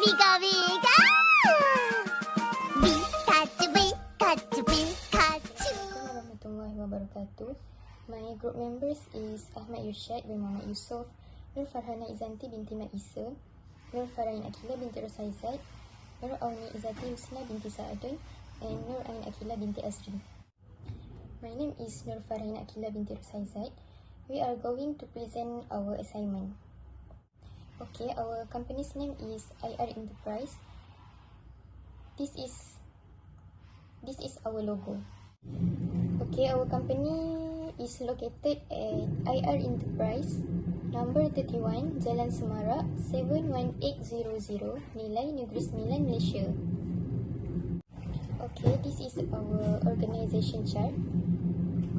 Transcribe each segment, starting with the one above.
Pika Pika. Pikachu, Pikachu, Pikachu. Assalamualaikum warahmatullahi wabarakatuh. My group members is AHMAD YUSOFF bin Muhammad Yusoff, Nurfarhana Izanti binti Isa, FARAIN AQILAH binti ROSHAIZAD, AUNI IZZATI HUSNA binti SAADON, and AQILAH binti AZRI. My name is Nurfarhana AQILAH binti ROSHAIZAD. We are going to present our assignment. Okay, our company's name is IR Enterprise. This is our logo. Okay, our company is located at IR Enterprise, number 31, Jalan Semarak, 71800, Nilai, Negeri Sembilan, Malaysia. Okay, this is our organization chart.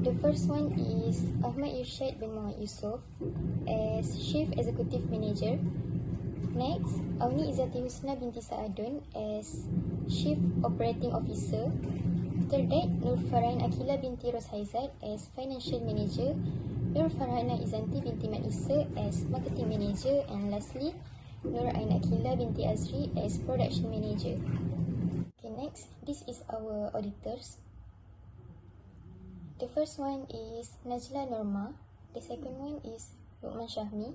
The first one is AHMAD YUSOFF bin Muhammad Yusoff as Chief Executive Manager. Next, AUNI IZZATI HUSNA binti SAADON as Chief Operating Officer. After that, Nurfarhana AQILAH binti ROSHAIZAD as Financial Manager. Nurfarhana Izanti binti Isa as Marketing Manager. And lastly, AQILAH binti AZRI as Production Manager. Okay, next, this is our auditors. The first one is Najla Norma. The second one is Luqman Syahmi.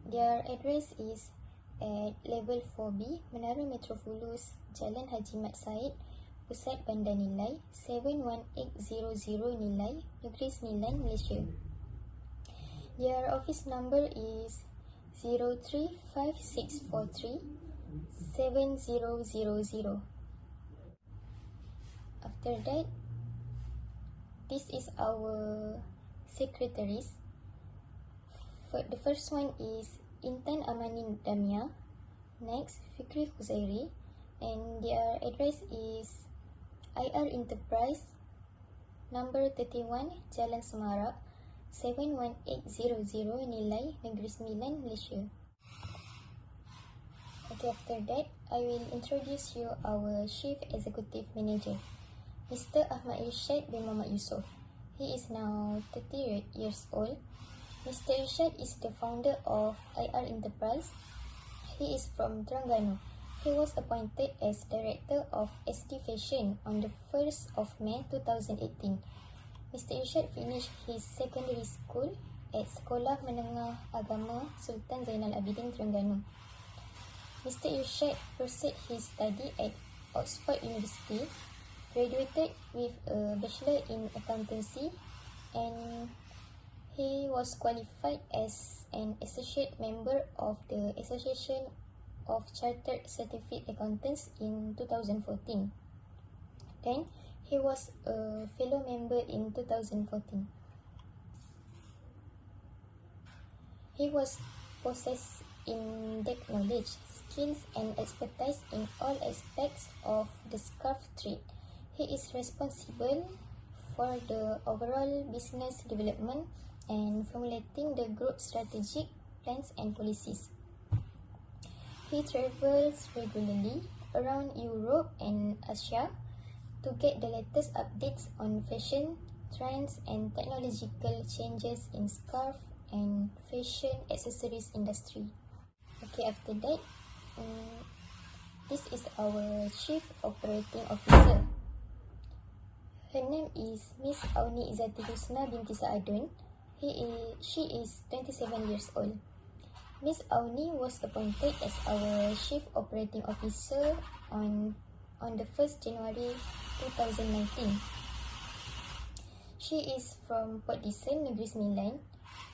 Their address is at level 4B, Menara Metropolus, Jalan Haji Mat Said, Pusat Bandar Nilai, 71800 Nilai, Negeri Sembilan, Malaysia. Their office number is 035643 7000. After that, this is our secretaries. The first one is Intan Amani Damia. Next, Fikri Huzairi. And their address is IR Enterprise, number 31, Jalan Semarak, 71800 Nilai, Negeri Sembilan, Malaysia. Okay, after that, I will introduce you our Chief Executive Manager, Mr. AHMAD YUSOFF bin Muhammad Yusoff. He is now 30 years old. Mr. YUSOFF is the founder of IR Enterprise. He is from Terengganu. He was appointed as Director of SD Fashion on the 1st of May 2018. Mr. YUSOFF finished his secondary school at Sekolah Menengah Agama Sultan Zainal Abidin, Terengganu. Mr. YUSOFF pursued his study at Oxford University, graduated with a Bachelor in Accountancy, and he was qualified as an associate member of the Association of Chartered Certificate Accountants in 2014. Then, he was a fellow member in 2014. He was possessed in-depth knowledge, skills, and expertise in all aspects of the scarf trade. He is responsible for the overall business development and formulating the group's strategic plans and policies. He travels regularly around Europe and Asia to get the latest updates on fashion trends and technological changes in scarf and fashion accessories industry. Okay, after that, this is our Chief Operating Officer. Her name is Miss AUNI IZZATI HUSNA binti SAADON. She is 27 years old. Miss AUNI was appointed as our Chief Operating Officer on the 1st January 2019. She is from Port Dickson, Negeri Sembilan,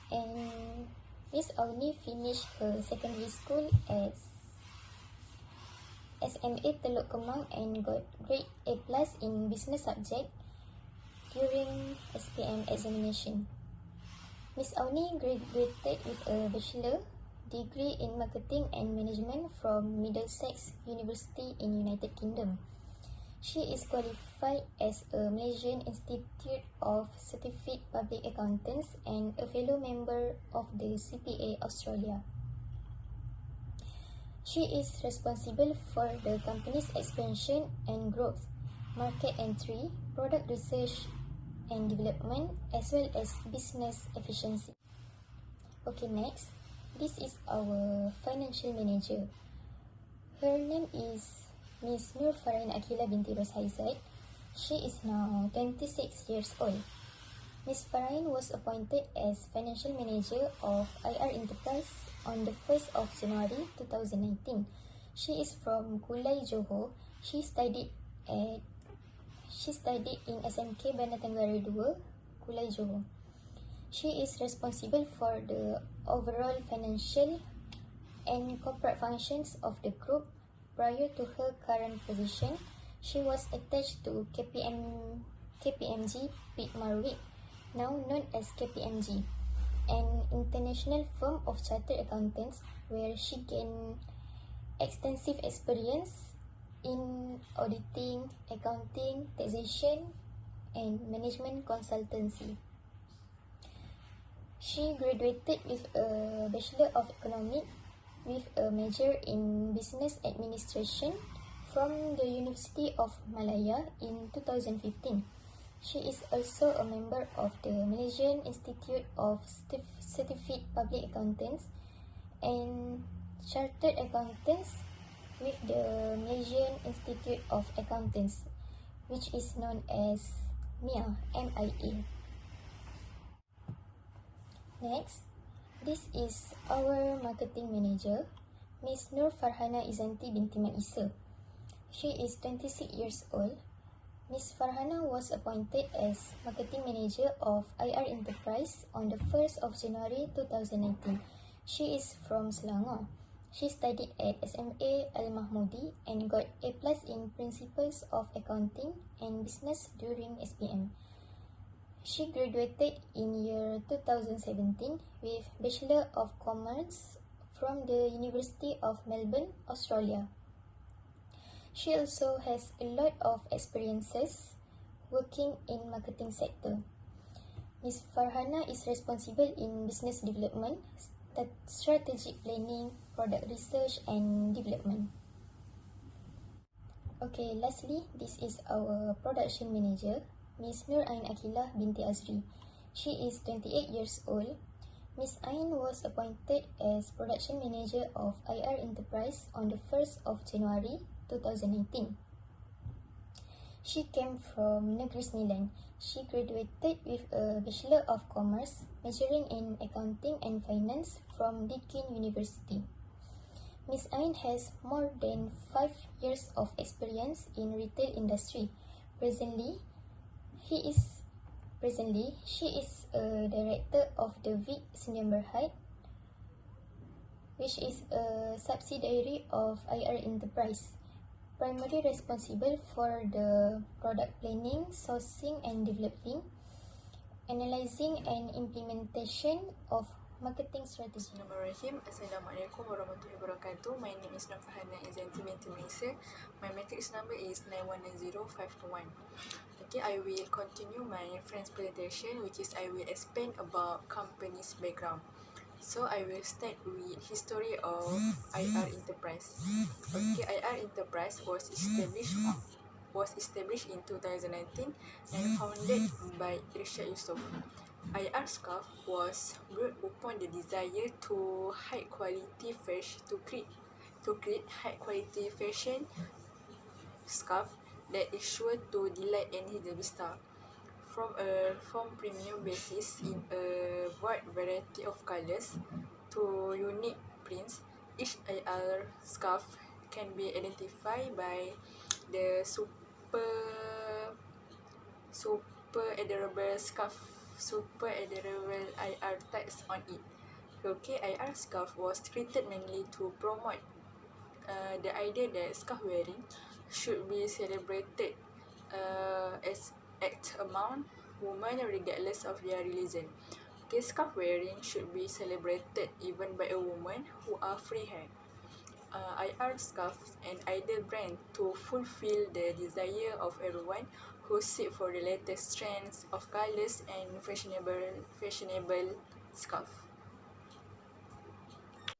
and Miss AUNI finished her secondary school at SMA Teluk Kemang and got grade A+ in business subject during SPM examination. Miss AUNI graduated with a bachelor degree in marketing and management from Middlesex University in United Kingdom. She is qualified as a Malaysian Institute of Certified Public Accountants and a fellow member of the CPA Australia. She is responsible for the company's expansion and growth, market entry, product research and development, as well as business efficiency. Okay, next, This is our financial manager. Her name is Miss Nurfarhana binti ROSHAIZAD. She is now 26 years old. Ms. Farain was appointed as Financial Manager of IR Enterprise on the 1st of January 2019. She is from Kulai, Johor. She studied in SMK Bandar Tenggara 2, Kulai, Johor. She is responsible for the overall financial and corporate functions of the group. Prior to her current position, she was attached to KPMG Pitt Marwick, now known as KPMG, an international firm of chartered accountants where she gained extensive experience in auditing, accounting, taxation, and management consultancy. She graduated with a Bachelor of Economics with a major in Business Administration from the University of Malaya in 2015. She is also a member of the Malaysian Institute of Certified Public Accountants and Chartered Accountants with the Malaysian Institute of Accountants, which is known as MIA, MIA. Next, this is our marketing manager, Ms. Nurfarhana Izanti binti Isa. She is 26 years old. Ms. Farhana was appointed as Marketing Manager of IR Enterprise on the 1st of January 2019. She is from Selangor. She studied at SMA Al-Mahmudi and got A+ in Principles of Accounting and Business during SPM. She graduated in year 2017 with Bachelor of Commerce from the University of Melbourne, Australia. She also has a lot of experiences working in marketing sector. Ms. Farhana is responsible in business development, strategic planning, product research and development. Okay, lastly, this is our production manager, Ms. Nur Ain AQILAH binti AZRI. She is 28 years old. Ms. Ain was appointed as production manager of IR Enterprise on the 1st of January 2018. She came from Negeri Sembilan. She graduated with a Bachelor of Commerce, majoring in Accounting and Finance from Deakin University. Ms. Ain has more than 5 years of experience in retail industry. Presently, she is a director of the Vic Sdn Bhd, which is a subsidiary of IR Enterprise, primarily responsible for the product planning, sourcing and developing, analyzing and implementation of marketing strategy. Bismillahirrahmanirrahim. Assalamualaikum warahmatullahi wabarakatuh. My name is Nurfarhana Izanti binti Maisa. My matrix number is 9100521. Okay, I will continue my friend's presentation, which is I will explain about company's background. So I will start with history of IR Enterprise. Okay, IR Enterprise was established in 2019 and founded by YUSOFF. IR scarf was built upon the desire to create high quality fashion scarf that is sure to delight any vista. From premium basis in a wide variety of colors to unique prints, each IR scarf can be identified by the super adorable IR tags on it. Okay, IR scarf was created mainly to promote the idea that scarf wearing should be celebrated as act among women regardless of their religion. Okay, scarf wearing should be celebrated even by a woman who are free hair. IR scarf an ideal brand to fulfill the desire of everyone who seek for the latest trends of colors and fashionable scarf.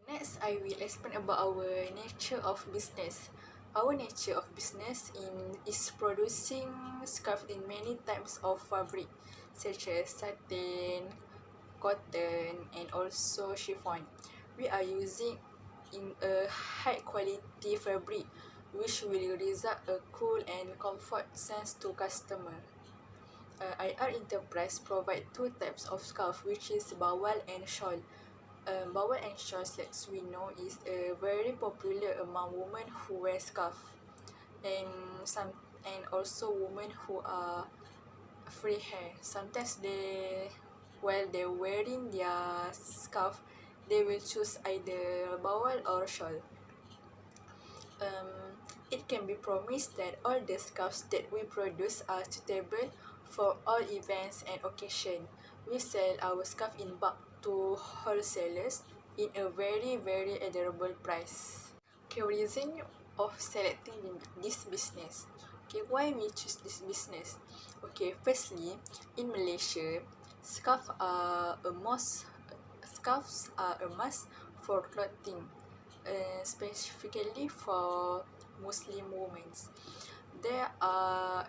Next, I will explain about our nature of business. Our nature of business is producing scarf in many types of fabric, such as satin, cotton, and also chiffon. We are using in a high quality fabric which will result a cool and comfort sense to customer. IR Enterprise provide two types of scarf, which is bawal and shawl. Bawal and shawls, as we know, is very popular among women who wear scarf, and some and also women who are free hair. Sometimes while they're wearing their scarf, they will choose either bawal or shawl. It can be promised that all the scarves that we produce are suitable for all events and occasions. We sell our scarf in bulk to wholesalers in a very admirable price. Okay, reason of selecting this business. Okay, why we choose this business? Okay, firstly, in Malaysia, scarves are a must for clothing, specifically for Muslim women. There are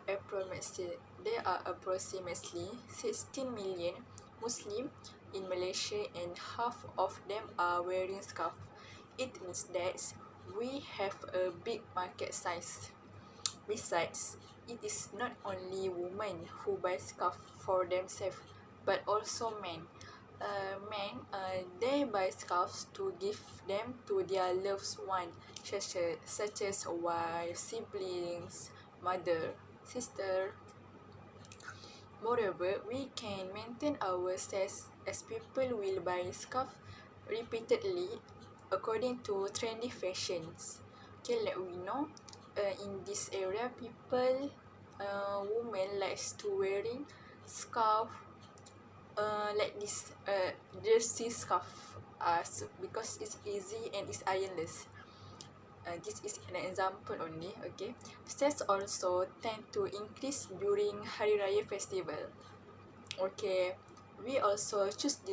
approximately 16 million Muslim in Malaysia, and half of them are wearing scarf. It means that we have a big market size. Besides, it is not only women who buy scarf for themselves, but also men. They buy scarves to give them to their loved one, such as wife, siblings, mother, sister. Moreover, we can maintain our sales as people will buy scarf repeatedly according to trendy fashions. Okay, like we know, in this area, women likes to wearing scarf like this jersey scarf, because it's easy and it's ironless. This is an example only. Okay, sales also tend to increase during Hari Raya festival. Okay, we also choose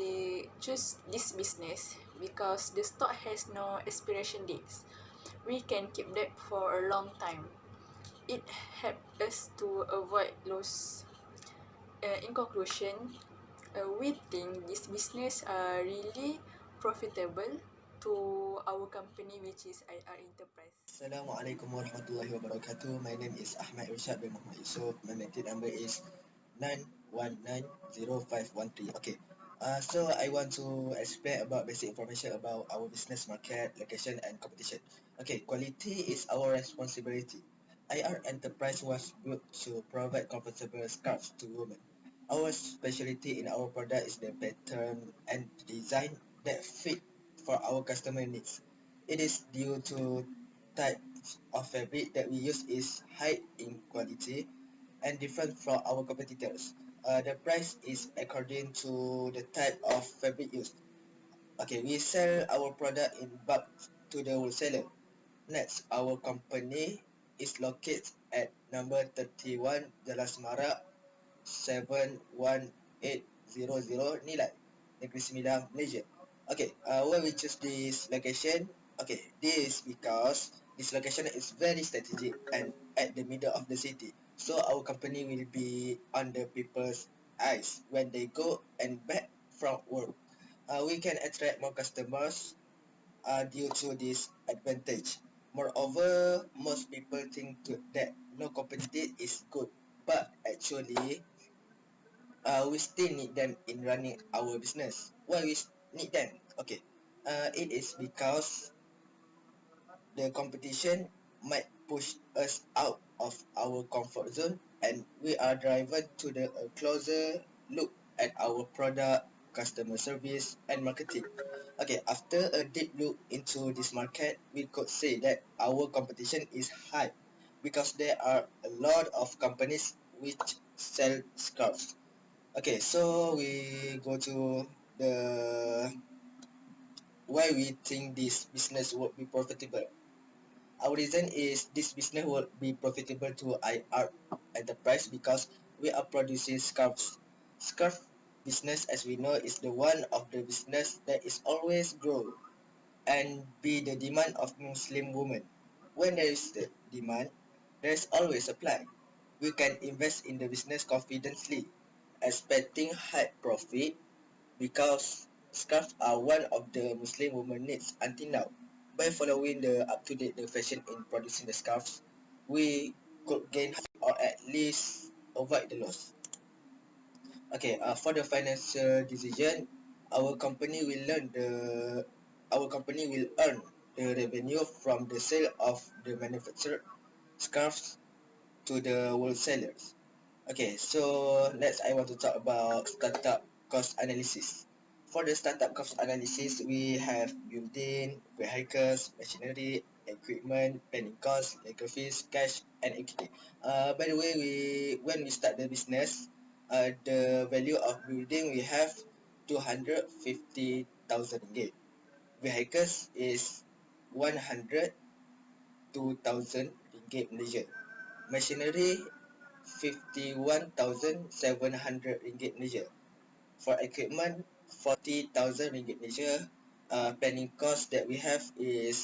this business because the stock has no expiration dates. We can keep that for a long time. It helps us to avoid loss. In conclusion, we think this business are really profitable to our company, which is IR Enterprise. Assalamualaikum warahmatullahi wabarakatuh. My name is Ahmad Irsyad bin Muhammad Yusoff. My maintain number is 9190513. Okay. So I want to explain about basic information about our business market, location and competition. Okay, quality is our responsibility. IR Enterprise was built to provide comfortable scarves to women. Our specialty in our product is the pattern and design that fit for our customer needs. It is due to types of fabric that we use is high in quality and different from our competitors. The price is according to the type of fabric used. Okay, we sell our product in bulk to the wholesaler. Next, our company is located at number 31 Jalan Semarak 71800 Nilai, Negeri Sembilan, Malaysia. Okay, why we choose this location? Okay, this because this location is very strategic and at the middle of the city. So our company will be on the people's eyes when they go and back from work. We can attract more customers due to this advantage. Moreover, most people think that no competitor is good, but actually we still need them in running our business. Why we need them? Okay, it is because the competition might push us out of our comfort zone, and we are driven to the closer look at our product, customer service, and marketing. Okay, after a deep look into this market, we could say that our competition is high because there are a lot of companies which sell scarves. Okay, so we go to the why we think this business would be profitable. Our reason is this business will be profitable to IR Enterprise because we are producing scarves. Scarf business, as we know, is the one of the business that is always grow and be the demand of Muslim women. When there is the demand, there is always supply. We can invest in the business confidently, expecting high profit because scarves are one of the Muslim women needs until now. By following the up-to-date the fashion in producing the scarves, we could gain or at least avoid the loss. Okay, for the financial decision, our company will learn the our company will earn the revenue from the sale of the manufactured scarves to the wholesalers. Okay, so next I want to talk about startup cost analysis. For the startup cost analysis, we have building, vehicles, machinery, equipment, planning costs, legal fees, cash, and equity. By the way, when we start the business, the value of building we have 250,000 ringgit. Vehicles is 102,000 ringgit Malaysia. Machinery 51,700 ringgit Malaysia. For equipment 40,000 ringgit Malaysia. Planning cost that we have is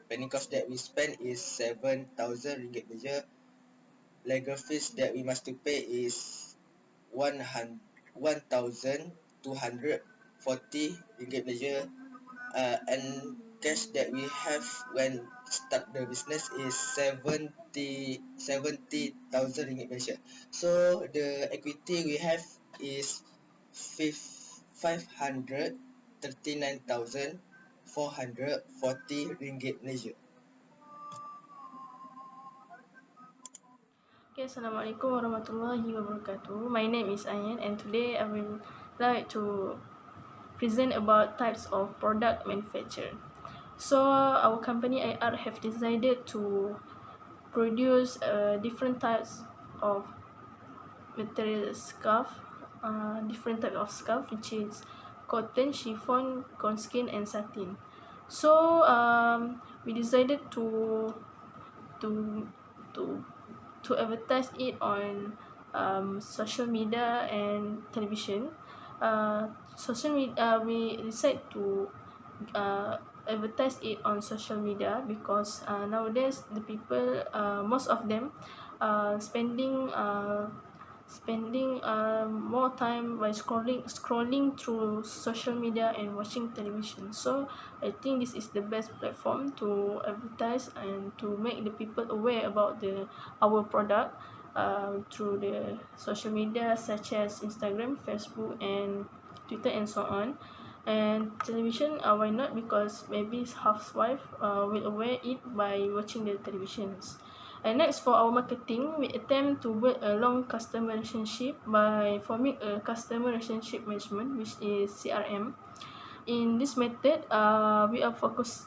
planning cost that we spend is 7,000 ringgit Malaysia. Legal fees that we must to pay is 1,240 ringgit Malaysia. And cash that we have when start the business is 70,000 ringgit Malaysia. So the equity we have is 539,440 ringgit Malaysia. Okay, Assalamualaikum warahmatullahi wabarakatuh. My name is Ayan and today I will like to present about types of product manufacture. So our company IR have decided to produce different types of material scarf, different type of scarf which is cotton, chiffon, conskin and satin. So we decided to to to advertise it on social media and television. Social media, we decide to advertise it on social media because nowadays the people, most of them, spending more time by scrolling through social media and watching television. So I think this is the best platform to advertise and to make the people aware about our product through the social media such as Instagram, Facebook and Twitter and so on. And television, why not? Because maybe housewife will aware it by watching the televisions. And next, for our marketing, we attempt to build a long customer relationship by forming a customer relationship management, which is CRM. In this method, we are focuses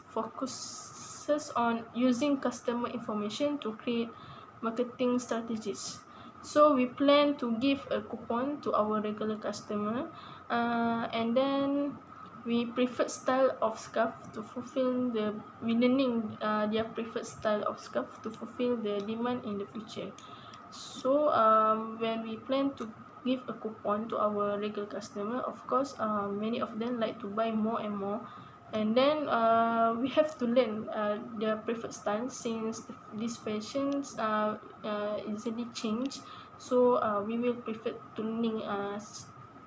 on using customer information to create marketing strategies. So we plan to give a coupon to our regular customer, and then we preferred style of scarf to fulfill we learning their preferred style of scarf to fulfill the demand in the future. So when we plan to give a coupon to our regular customer, of course many of them like to buy more and more, and then we have to learn their preferred style since these fashions easily change. So we will prefer to learning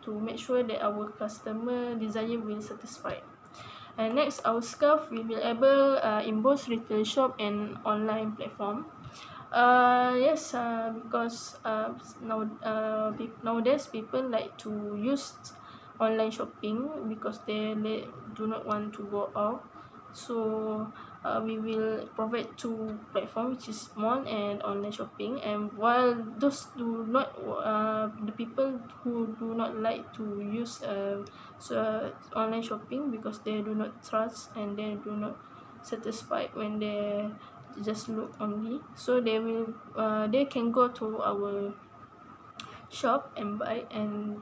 to make sure that our customer desire will satisfy. And next, our scarf will be able in both retail shop and online platform. Yes, because nowadays people like to use online shopping because they do not want to go out. So we will provide two platforms, which is mall and online shopping. And while those do not the people who do not like to use online shopping because they do not trust and they do not satisfied when they just look only, so they can go to our shop and buy and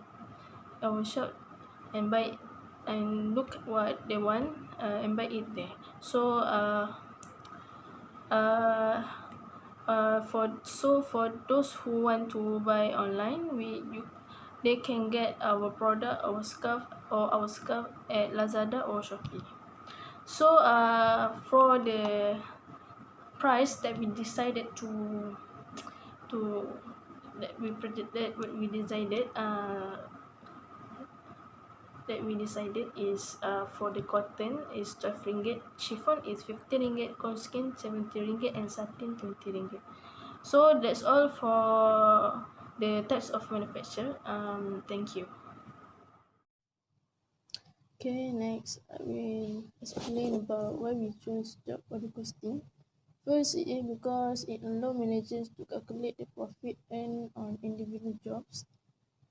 look at what they want and buy it there. So for those who want to buy online, they can get our product, our scarf at Lazada or Shopee. So for the price that we decided that we decided that we decided is for the cotton is 12 ringgit, chiffon is 50 ringgit, conskin 70 ringgit, and satin 20 ringgit. So that's all for the types of manufacture. Thank you. Okay, next I will explain about why we choose job order costing. First, it is because it allows managers to calculate the profit earned on individual jobs.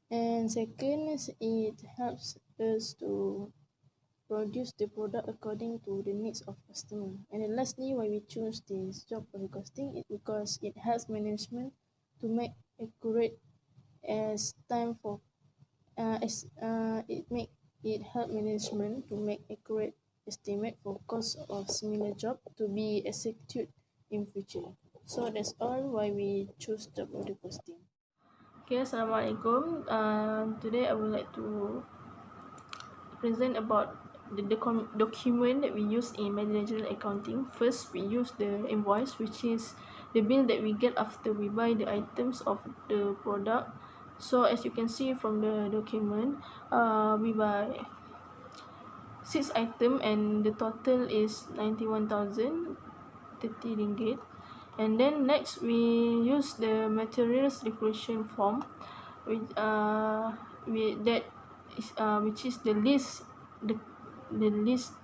And second, it helps us to produce the product according to the needs of customer. And then lastly, why we choose this job order costing is because it helps management to make accurate as time for it help management to make accurate estimate for cost of similar job to be executed in future. So that's all why we choose job order costing. Okay, Assalamualaikum. Today I would like to present about the document that we use in managerial accounting. First, we use the invoice, which is the bill that we get after we buy the items of the product. So as you can see from the document, we buy 6 items and the total is 91,030 ringgit. And then next we use the materials declaration form, which is the list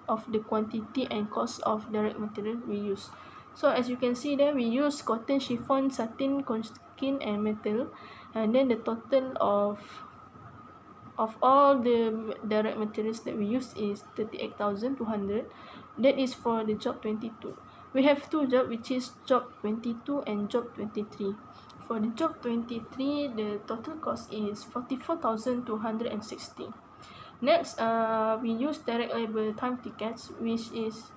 of the quantity and cost of direct material we use. So as you can see there, we use cotton, chiffon, satin, conskin, and metal, and then the total of all the direct materials that we use is 38,200. That is for the job 22. We have two jobs, which is job 22 and job 23. For the job 23, the total cost is 44,260. Next, we use direct labor time tickets, which is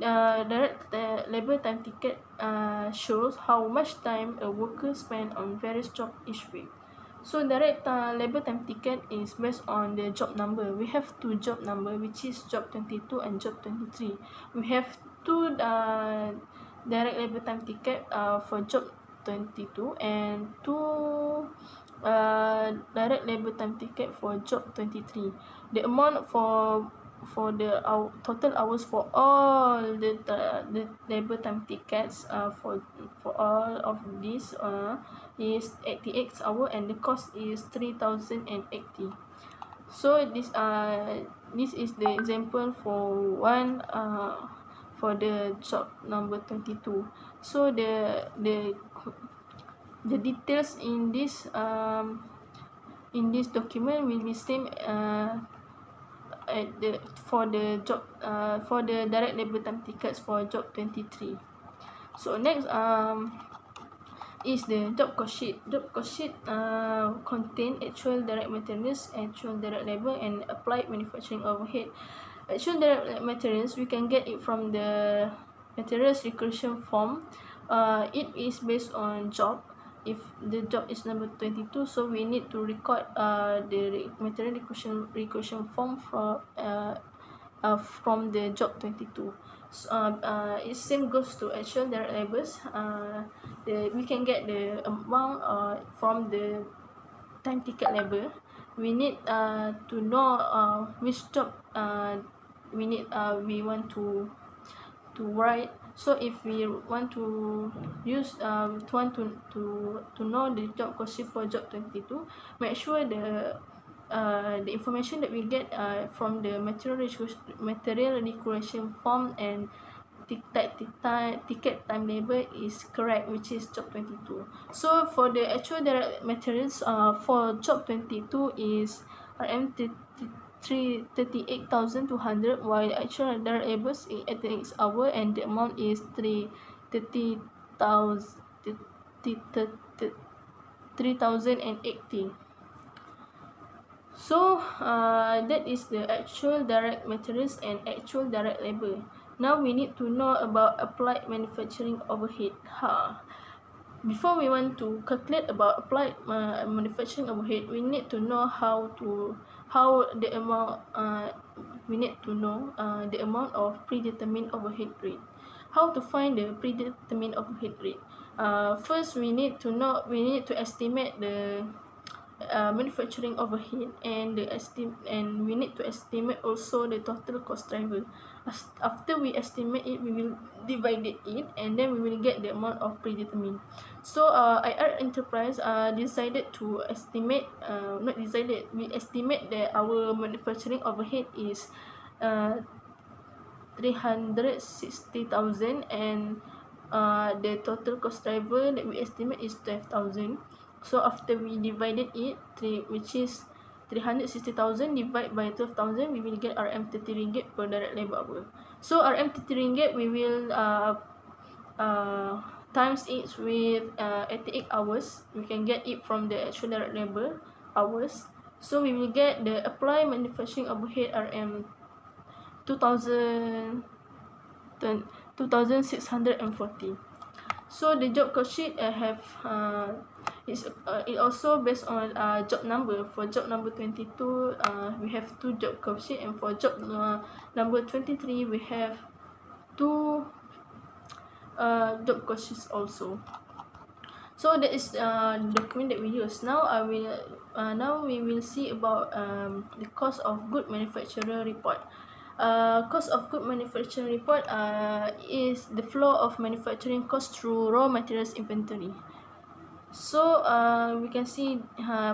direct labor time ticket shows how much time a worker spend on various jobs each week. So direct labor time ticket is based on the job number. We have two job number, which is job 22 and job 23. We have two direct labor time ticket for job 22 and two direct labor time ticket for job 23. The amount for the total hours for all the labor time tickets for all of these is 88 hours, and the cost is 3,080. So this is the example for one for the job number 22. So the details in this document will be same for the direct labor time tickets for job 23. So next is the job cost sheet. Job cost sheet contain actual direct materials, actual direct labor, and applied manufacturing overhead. Actual direct materials, we can get it from the materials declaration form. It is based on job. If the job is number 22, so we need to record the material declaration form from the job 22. It same goes to actual direct labors. We can get the amount from the time ticket labor. We need to know which job we want to write. So if we want to use want to know the job cost sheet for job 22, make sure the information that we get from the material declaration form and ticket time labor is correct, which is job 22. So for the actual direct materials for job 22 is RM 38,200, while actual direct labors is 86 hours, and the amount is 3,080. So that is the actual direct materials and actual direct labor. Now we need to know about applied manufacturing overhead. Before we want to calculate about applied manufacturing overhead, we need to know the amount of predetermined overhead rate. How to find the predetermined overhead rate? First, we need to estimate the manufacturing overhead, and and we need to estimate also the total cost driver. After we estimate it, we will divide it, and then we will get the amount of predetermined. So IR Enterprise decided to estimate, not decided, we estimate that our manufacturing overhead is 360,000, and the total cost driver that we estimate is 12,000. So after we divided it, which is 360,000 divided by 12,000, we will get RM30 per direct labor hour. So RM30 we will times it with 88 hours. We can get it from the actual direct labor hours. So we will get the applied manufacturing overhead RM 2,640. So the job cost sheet have it also based on job number. For job number 22, we have 2 job cost sheet, and for job number 23, we have 2 job cost sheets also. So that is the document that we use. Now we will see about the cost of good manufacturer report. Cost of good manufacturing report is the flow of manufacturing cost through raw materials inventory. So we can see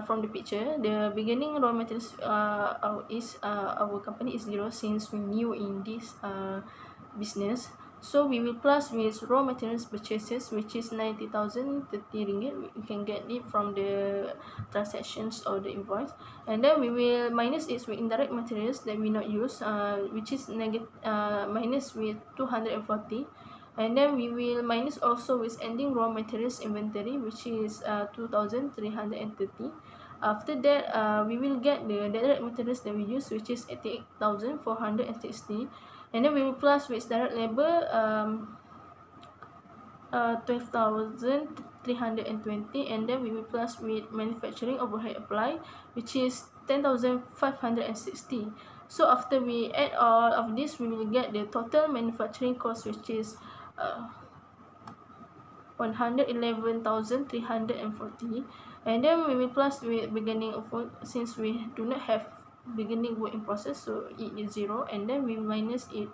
from the picture, the beginning raw materials our company is 0 since we new in this business. So we will plus with raw materials purchases, which is 90,030 ringgit. We can get it from the transactions or the invoice, and then we will minus it with indirect materials that we not use, which is minus with 240, and then we will minus also with ending raw materials inventory, which is 2,330. After that, we will get the direct materials that we use, which is 88,460, and then we will plus with direct labor 12,320, and then we will plus with manufacturing overhead apply, which is 10,560. So after we add all of this, we will get the total manufacturing cost, which is 111,340, and then we will plus with beginning of work, since we do not have beginning work in process, so it is 0, and then we minus it.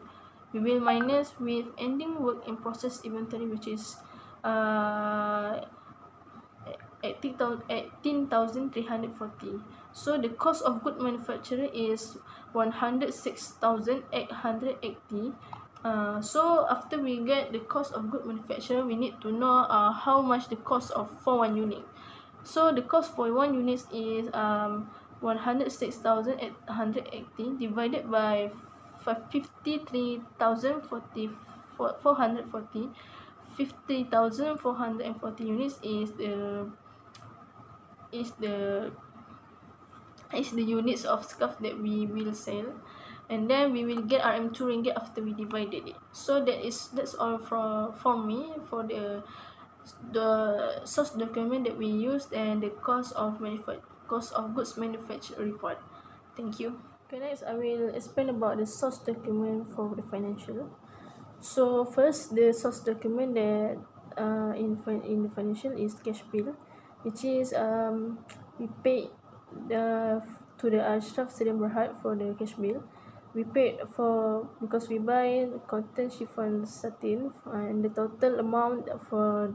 We will minus with ending work in process inventory, which is 18,340. So the cost of good manufacturer is 106,880. So after we get the cost of good manufacturer, we need to know how much the cost for 1 unit. So the cost for 1 unit is 106,880 divided by 53,440. 50,440 units is the units of scarf that we will sell, and then we will get RM2 ringgit after we divided it. So that's all from me for the source document that we used and the cost of goods manufactured report. Thank you. Okay, next I will explain about the source document for the financial. So first, the source document that in the financial is cash bill, which is we paid to the Ashraf Stadium Berhad for the cash bill. We paid because we buy cotton chiffon satin, and the total amount for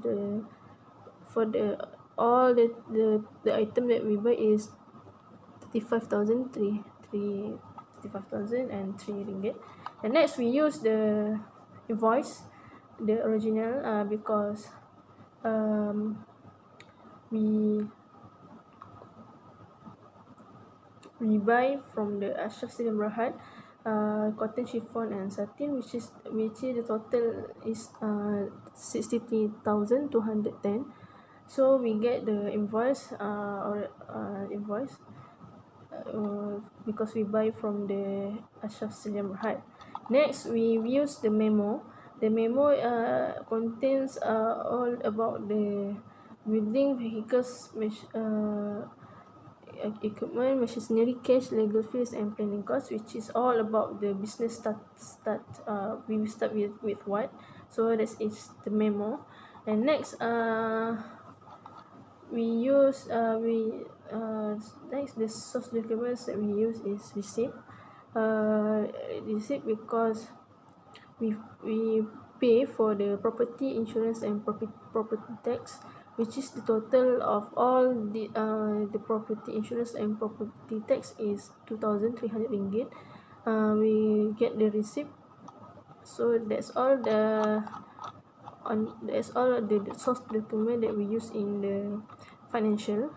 all the item that we buy is 35,003 ringgit. And next we use the invoice, the original, because we buy from the Ashraf Stadium Berhad cotton chiffon and satin, which is the total is 63,210. So we get the invoice because we buy from the Ashraf Stadium Berhad. Next, we use the memo. The memo contains all about the building vehicles, equipment, machinery, cash, legal fees, and planning costs, which is all about the business we will start with what. So that is the memo. And next, we use next the source documents that we use is receipt. Receipt because we pay for the property insurance and property tax, which is the total of all the property insurance and property tax is 2,300 ringgit. We get the receipt. So that's all the source document that we use in the financial.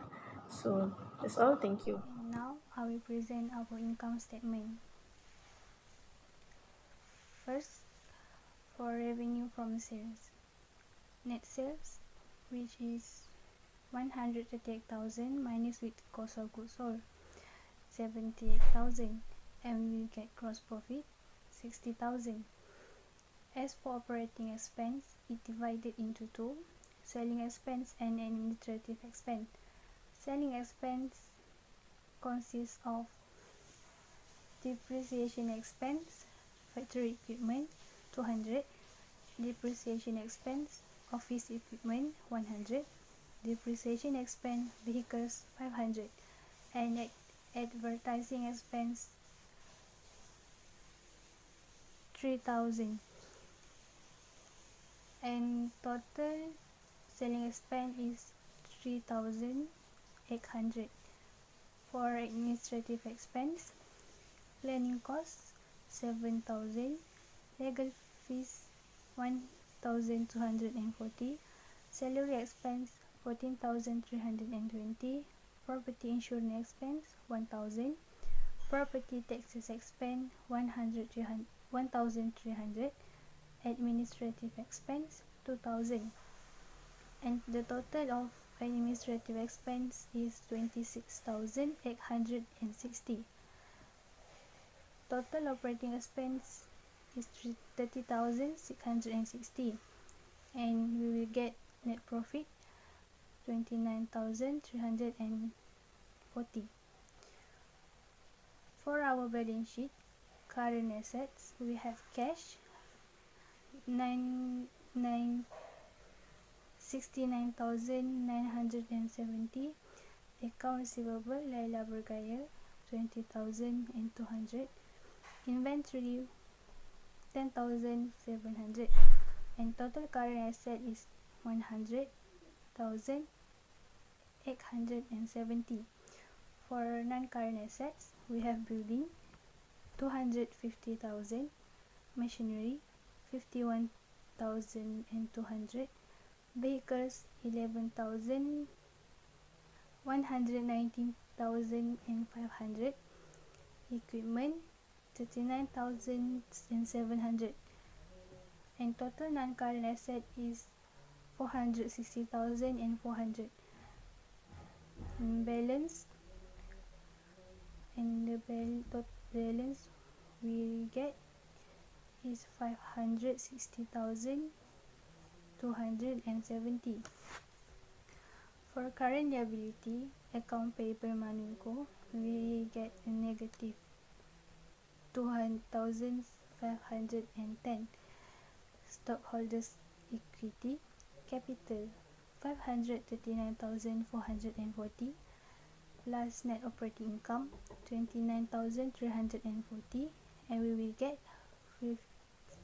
So that's all. Thank you. And now I will present our income statement. First, for revenue from sales. Net sales, which is 138,000 minus with cost of goods sold, 78,000, and we get gross profit, 60,000. As for operating expense, it divided into two, selling expense and administrative expense. Selling expense consists of depreciation expense, factory equipment, 200, depreciation expense, office equipment, 100, depreciation expense, vehicles, 500, and advertising expense, 3,000. And total selling expense is 3,800. For administrative expense, planning costs, 7,000, legal fees, 1,240, salary expense, 14,320, property insurance expense, 1,000, property taxes expense, 1,300, administrative expense, 2,000. And the total of administrative expense is 26,860. Total operating expense is 30,660, and we will get net profit 29,340. For our balance sheet, current assets, we have cash 69,970, account receivable Laila Bergaya 20,200, inventory 10,700, and total current asset is 100,870. For non-current assets, we have building 250,000, machinery 51,200, vehicles 11,000, 119,500, equipment 39,700, and total non-current asset is 460,400. Balance, and the balance we get is 560,270. For current liability, account payable Manunko, we get a negative 2,510. Stockholders equity, capital 539,440, plus net operating income 29,340, and we will get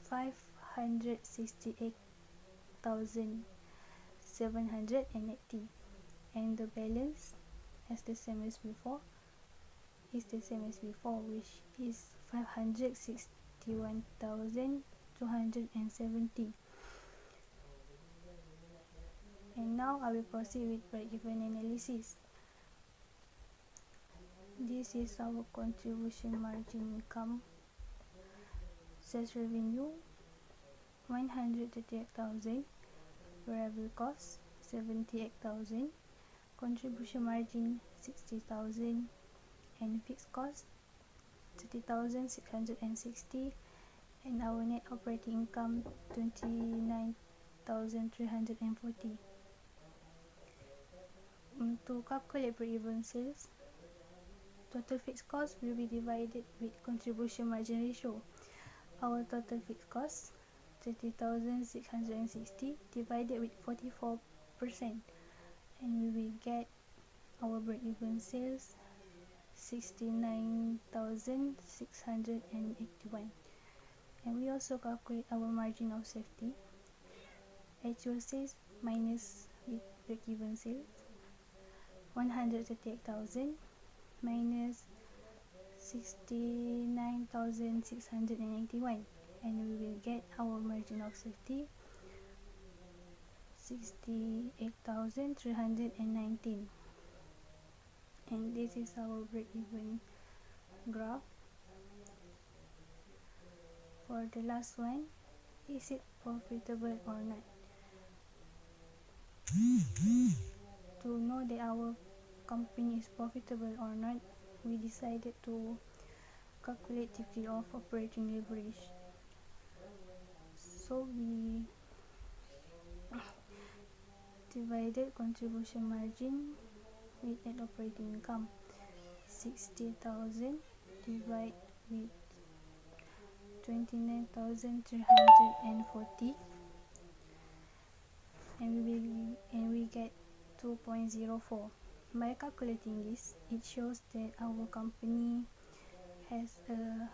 568,780, and the balance as the same as before, which is 561,270. And now I will proceed with break-even analysis. This is our contribution margin income. Sales revenue 138,000, variable cost 78,000, contribution margin 60,000, and fixed cost 30,660, and our net operating income 29,340. To calculate break-even sales, total fixed cost will be divided with contribution margin ratio. Our total fixed cost 30,660 divided with 44%, and we will get our break-even sales 69,681, and we also calculate our margin of safety. Actual sales minus with break-even sales 138,000 minus 69,681, and we will get our margin of safety 68,319, and this is our break-even graph. For the last one, is it profitable or not? To know that our company is profitable or not, we decided to calculate degree of operating leverage. So we divided contribution margin with net operating income. 60,000 divide with 29,340, and we get 2.04. By calculating this, it shows that our company has a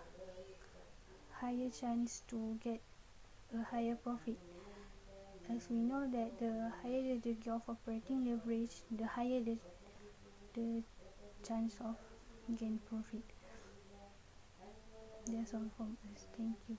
higher chance to get a higher profit, as we know that the higher the degree of operating leverage, the higher the chance of gain profit. That's all from us. Thank you.